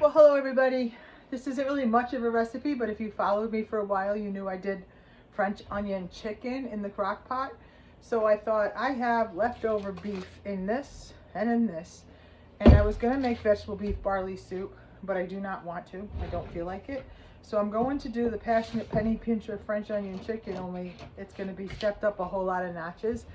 Well, hello everybody. This isn't really much of a recipe, but if you followed me for a while, you knew I did French onion chicken in the crock pot. So I thought I have leftover beef in this and in this. And I was going to make vegetable beef barley soup, but I do not want to. I don't feel like it. So I'm going to do the passionate penny pincher French onion chicken, only it's going to be stepped up a whole lot of notches.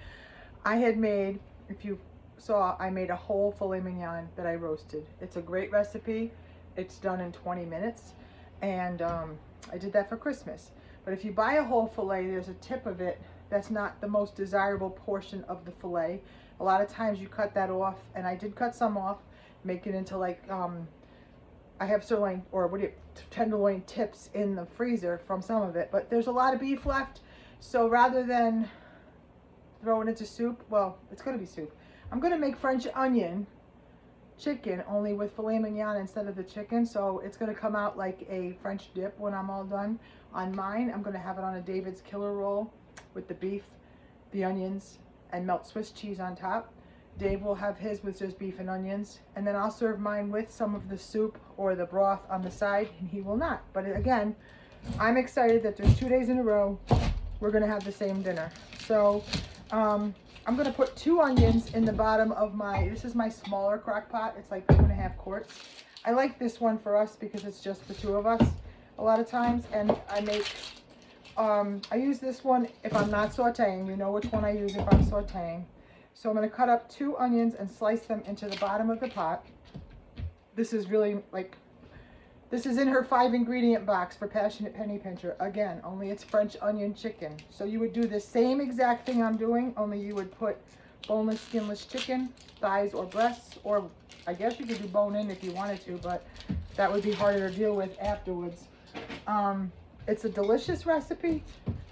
I had made, if you saw, I made a whole filet mignon that I roasted. It's a great recipe. It's done in 20 minutes, and I did that for Christmas. But if you buy a whole filet, there's a tip of it that's not the most desirable portion of the filet. A lot of times you cut that off, and I did cut some off, make it into like, I have sirloin, or tenderloin tips in the freezer from some of it, but there's a lot of beef left. So rather than throw it into soup, well, it's gonna be soup. I'm gonna make French onion chicken, only with filet mignon instead of the chicken, so it's going to come out like a French dip when I'm all done. On mine, I'm going to have it on a David's Killer Roll with the beef, the onions, and melt Swiss cheese on top. Dave will have his with just beef and onions, and then I'll serve mine with some of the soup or the broth on the side, and he will not. But again, I'm excited that there's 2 days in a row we're going to have the same dinner. So I'm going to put 2 onions in the bottom of this is my smaller crock pot. It's like 2.5 quarts. I like this one for us because it's just the 2 of us a lot of times. And I make, I use this one if I'm not sauteing. You know which one I use if I'm sauteing. So I'm going to cut up 2 onions and slice them into the bottom of the pot. This is really like, this is in her 5-ingredient box for Passionate Penny Pincher. Again, only it's French onion chicken. So you would do the same exact thing I'm doing, only you would put boneless, skinless chicken, thighs or breasts, or I guess you could do bone in if you wanted to, but that would be harder to deal with afterwards. It's a delicious recipe.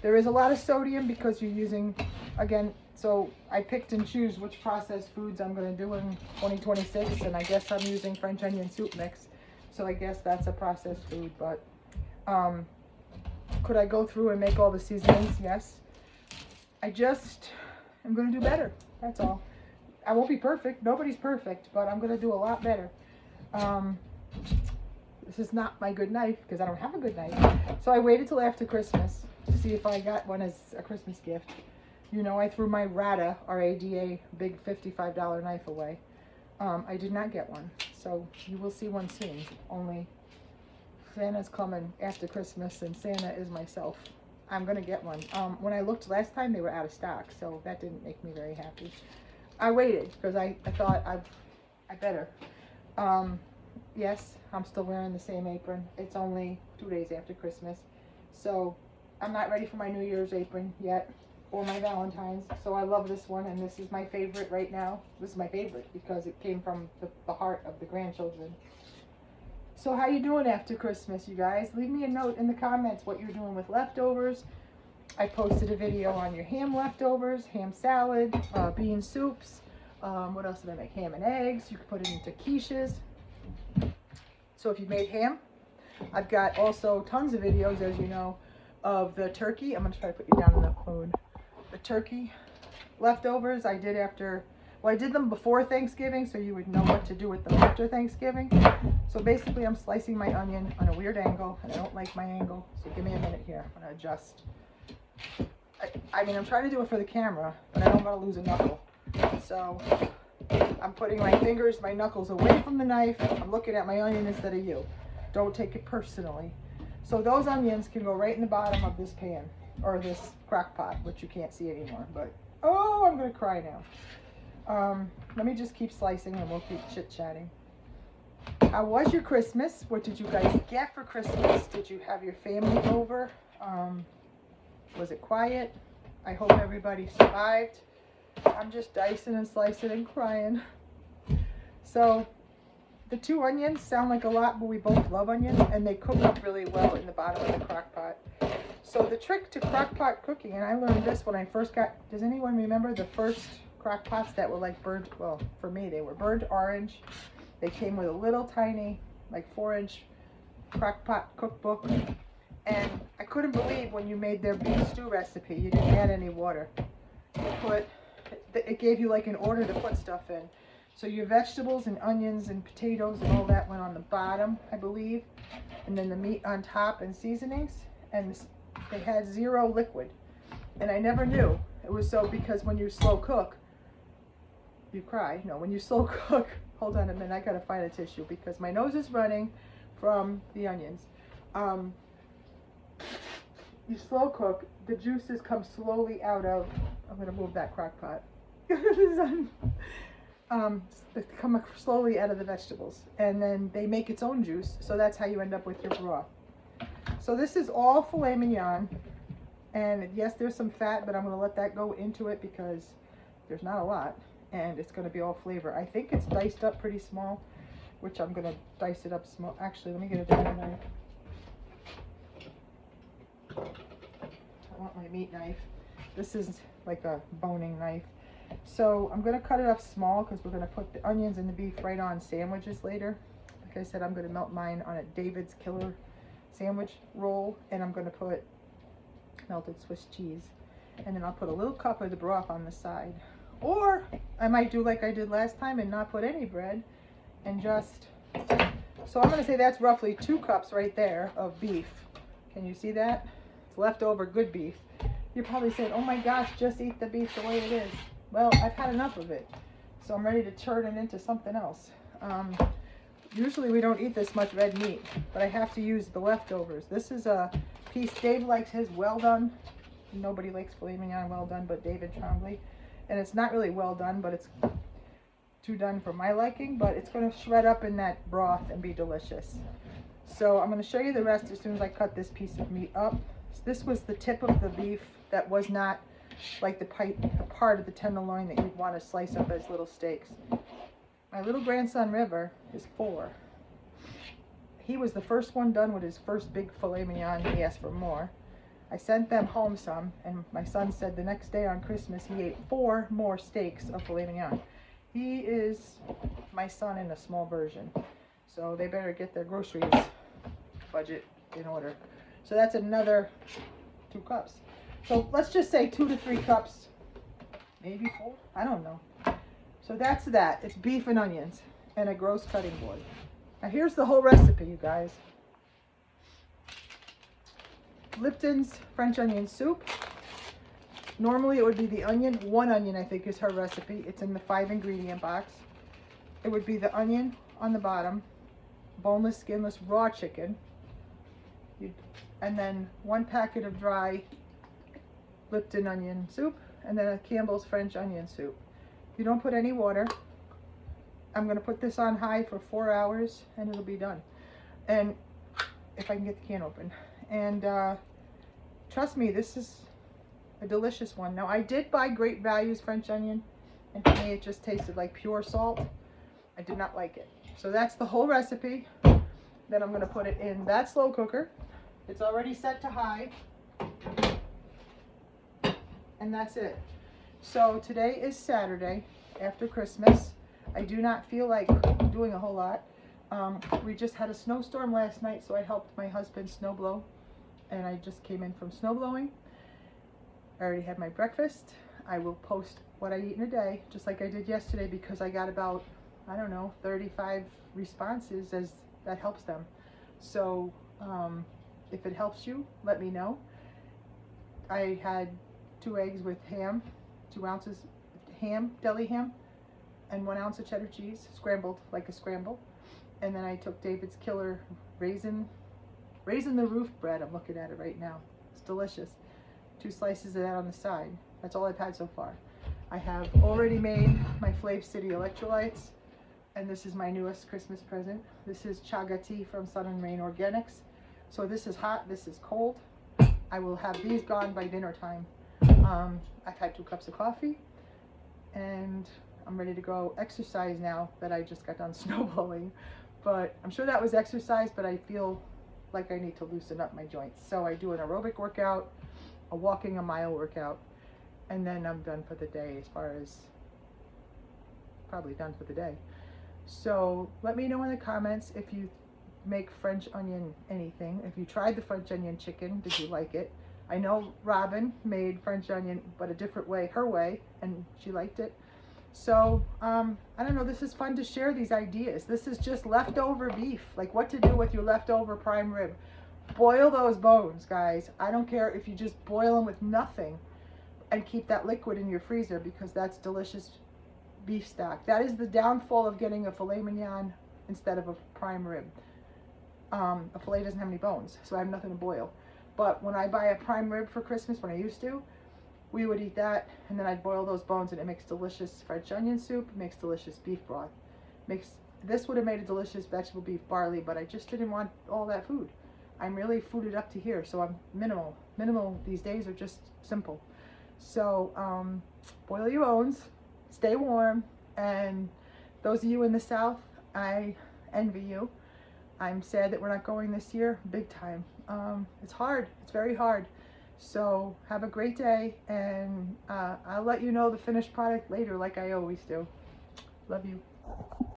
There is a lot of sodium because you're using, again, so I picked and choose which processed foods I'm going to do in 2026, and I guess I'm using French onion soup mix. So I guess that's a processed food, but could I go through and make all the seasonings? Yes. I'm going to do better. That's all. I won't be perfect. Nobody's perfect, but I'm going to do a lot better. This is not my good knife because I don't have a good knife. So I waited till after Christmas to see if I got one as a Christmas gift. You know, I threw my RADA, R-A-D-A, big $55 knife away. I did not get one, so you will see one soon. Only Santa's coming after Christmas, and Santa is myself. I'm gonna get one. When I looked last time, they were out of stock, so that didn't make me very happy. I waited because I thought I better. Yes, I'm still wearing the same apron. It's only 2 days after Christmas, so I'm not ready for my New Year's apron yet, or my Valentine's. So I love this one, and this is my favorite right now. This is my favorite because it came from the heart of the grandchildren. So how you doing after Christmas, you guys? Leave me a note in the comments what you're doing with leftovers. I posted a video on your ham leftovers, ham salad, bean soups. What else did I make? Ham and eggs. You can put it into quiches. So if you made ham, I've got also tons of videos, as you know, of the turkey. I'm going to try to put you down in the food. The turkey leftovers I did after, well, I did them before Thanksgiving so you would know what to do with them after Thanksgiving. So basically I'm slicing my onion on a weird angle, and I don't like my angle, so give me a minute here. I'm going to adjust. I mean, I'm trying to do it for the camera, but I don't want to lose a knuckle. So I'm putting my fingers, my knuckles away from the knife. I'm looking at my onion instead of you. Don't take it personally. So those onions can go right in the bottom of this pan, or this crock pot, which you can't see anymore, but oh, I'm gonna cry now. Let me just keep slicing and we'll keep chit-chatting. How was your Christmas? What did you guys get for Christmas? Did you have your family over? Was it quiet? I hope everybody survived. I'm just dicing and slicing and crying. So the 2 onions sound like a lot, but we both love onions, and they cook up really well in the bottom of the crock pot. So the trick to crock pot cooking, and I learned this when I first got, does anyone remember the first crock pots that were like burnt, well, for me they were burnt orange. They came with a little tiny, like 4-inch crock pot cookbook. And I couldn't believe when you made their beef stew recipe, you didn't add any water. You put, it gave you like an order to put stuff in. So your vegetables and onions and potatoes and all that went on the bottom, I believe. And then the meat on top and seasonings. And they had zero liquid. And I never knew. It was so because when you slow cook, you cry. No, when you slow cook, hold on a minute, I gotta find a tissue because my nose is running from the onions. You slow cook, the juices come slowly out of, I'm gonna move that crock pot. They come slowly out of the vegetables and then they make its own juice. So that's how you end up with your broth. So this is all filet mignon. And yes, there's some fat, but I'm gonna let that go into it because there's not a lot. And it's gonna be all flavor. I think it's diced up pretty small, which I'm gonna dice it up small. Actually, let me get a different knife. I want my meat knife. This is like a boning knife. So I'm gonna cut it up small because we're gonna put the onions and the beef right on sandwiches later. Like I said, I'm gonna melt mine on a David's Killer sandwich roll, and I'm gonna put melted Swiss cheese. And then I'll put a little cup of the broth on the side. Or I might do like I did last time and not put any bread and just, so I'm gonna say that's roughly 2 cups right there of beef. Can you see that? It's leftover good beef. You're probably saying, oh my gosh, just eat the beef the way it is. Well, I've had enough of it. So I'm ready to turn it into something else. Usually we don't eat this much red meat, but I have to use the leftovers. This is a piece, Dave likes his well done. Nobody likes filet mignon well done but David Trombley. And it's not really well done, but it's too done for my liking, but it's gonna shred up in that broth and be delicious. So I'm gonna show you the rest as soon as I cut this piece of meat up. So this was the tip of the beef that was not like the part of the tenderloin that you'd want to slice up as little steaks. My little grandson River is 4. He was the first one done with his first big filet mignon. He asked for more. I sent them home some, and my son said the next day on Christmas he ate 4 more steaks of filet mignon. He is my son in a small version, so they better get their groceries budget in order. So that's another 2 cups. So let's just say 2 to 3 cups, maybe 4, I don't know. So that's that. It's beef and onions and a gross cutting board. Now here's the whole recipe, you guys. Lipton's French onion soup. Normally it would be the onion. 1 onion I think is her recipe. It's in the 5 ingredient box. It would be the onion on the bottom, boneless, skinless, raw chicken, and then 1 packet of dry Lipton onion soup, and then a Campbell's French onion soup. You don't put any water. I'm going to put this on high for 4 hours and it'll be done. And if I can get the can open. And trust me, this is a delicious one. Now I did buy Great Value's French onion, and to me it just tasted like pure salt. I did not like it. So that's the whole recipe. Then I'm going to put it in that slow cooker. It's already set to high. And that's it. So today is Saturday after Christmas. I do not feel like doing a whole lot. We just had a snowstorm last night, so I helped my husband snowblow. And I just came in from snowblowing. I already had my breakfast. I will post what I eat in a day, just like I did yesterday, because I got about, I don't know, 35 responses, as that helps them. So if it helps you, let me know. I had 2 eggs with ham, 2 ounces ham, deli ham, and 1 ounce of cheddar cheese, scrambled like a scramble. And then I took David's Killer raisin the roof bread. I'm looking at it right now. It's delicious. 2 slices of that on the side. That's all I've had so far. I have already made my Flav City electrolytes, and this is my newest Christmas present. This is chaga tea from Sun and Rain Organics. So this is hot, this is cold. I will have these gone by dinner time. I've had 2 cups of coffee, and I'm ready to go exercise now that I just got done snowblowing. But I'm sure that was exercise, but I feel like I need to loosen up my joints. So I do an aerobic workout, a walking a mile workout, and then I'm done for the day, as far as probably done for the day. So let me know in the comments if you make French onion anything. If you tried the French onion chicken, did you like it? I know Robin made French onion, but a different way, her way, and she liked it. So, I don't know, this is fun to share these ideas. This is just leftover beef, like what to do with your leftover prime rib. Boil those bones, guys. I don't care if you just boil them with nothing and keep that liquid in your freezer, because that's delicious beef stock. That is the downfall of getting a filet mignon instead of a prime rib. A filet doesn't have any bones, so I have nothing to boil. But when I buy a prime rib for Christmas, when I used to, we would eat that, and then I'd boil those bones, and it makes delicious French onion soup. It makes delicious beef broth. This would have made a delicious vegetable beef barley, but I just didn't want all that food. I'm really fooded up to here, so I'm minimal. Minimal these days are just simple. So boil your bones, stay warm, and those of you in the South, I envy you. I'm sad that we're not going this year, big time. It's hard. It's very hard. So have a great day, and I'll let you know the finished product later like I always do. Love you.